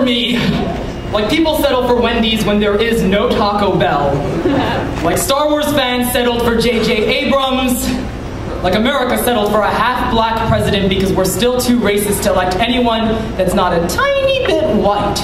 for me. Like people settle for Wendy's when there is no Taco Bell. Like Star Wars fans settled for J.J. Abrams. Like America settled for a half-black president because we're still too racist to elect anyone that's not a tiny bit white.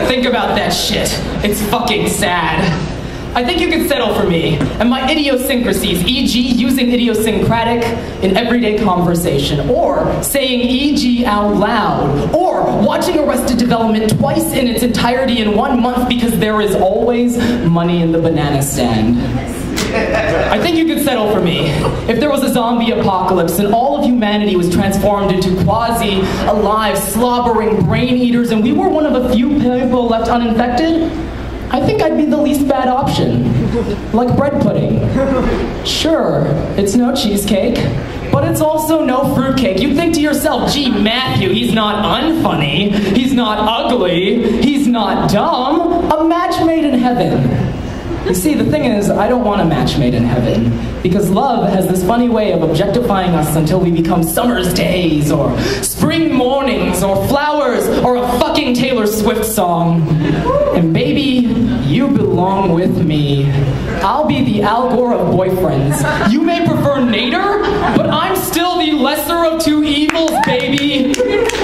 Think about that shit. It's fucking sad. I think you could settle for me and my idiosyncrasies, e.g. using idiosyncratic in everyday conversation, or saying e.g. out loud, or watching Arrested Development twice in its entirety in 1 month because there is always money in the banana stand. I think you could settle for me if there was a zombie apocalypse and all of humanity was transformed into quasi-alive, slobbering brain eaters and we were one of a few people left uninfected. I think I'd be the least bad option. Like bread pudding. Sure, it's no cheesecake, but it's also no fruitcake. You think to yourself, gee, Matthew, he's not unfunny, he's not ugly, he's not dumb. A match made in heaven. You see, the thing is, I don't want a match made in heaven, because love has this funny way of objectifying us until we become summer's days, or spring mornings, or flowers, or a fucking Taylor Swift song. And baby, you belong with me. I'll be the Al Gore of boyfriends. You may prefer Nader, but I'm still the lesser of two evils, baby.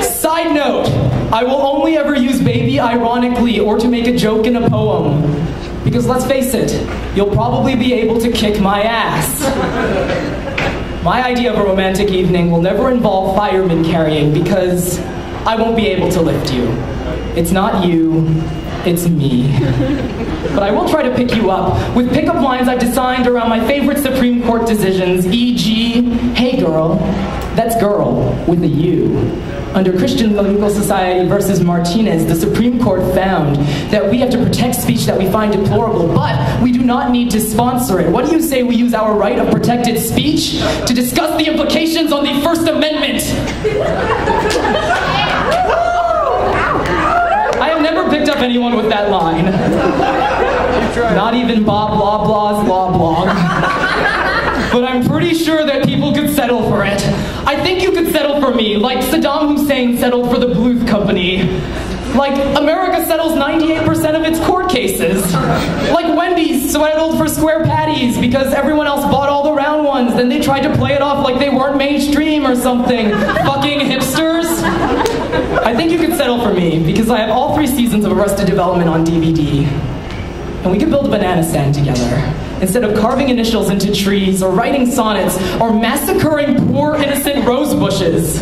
Side note, I will only ever use baby ironically or to make a joke in a poem. Because let's face it, you'll probably be able to kick my ass. My idea of a romantic evening will never involve firemen carrying because I won't be able to lift you. It's not you, it's me. But I will try to pick you up with pickup lines I've designed around my favorite Supreme Court decisions, e.g., hey girl, that's girl with a U. Under Christian Legal Society versus Martinez, the Supreme Court found that we have to protect speech that we find deplorable, but we do not need to sponsor it. What do you say we use our right of protected speech to discuss the implications on the First Amendment? I have never picked up anyone with that line. Not even Bob Blah Blah's Law Blog. But I'm pretty sure that people could settle for it. I think you could settle for me, like Saddam Hussein settled for the Bluth Company. Like America settles 98% of its court cases. Like Wendy's settled for square patties because everyone else bought all the round ones. Then they tried to play it off like they weren't mainstream or something. Fucking hipsters. I think you could settle for me because I have all 3 seasons of Arrested Development on DVD. And we could build a banana stand together. Instead of carving initials into trees, or writing sonnets, or massacring poor innocent rose bushes.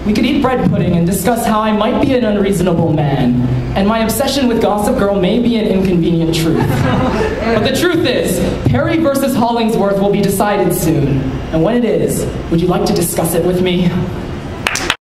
We could eat bread pudding and discuss how I might be an unreasonable man, and my obsession with Gossip Girl may be an inconvenient truth. But the truth is, Perry versus Hollingsworth will be decided soon. And when it is, would you like to discuss it with me?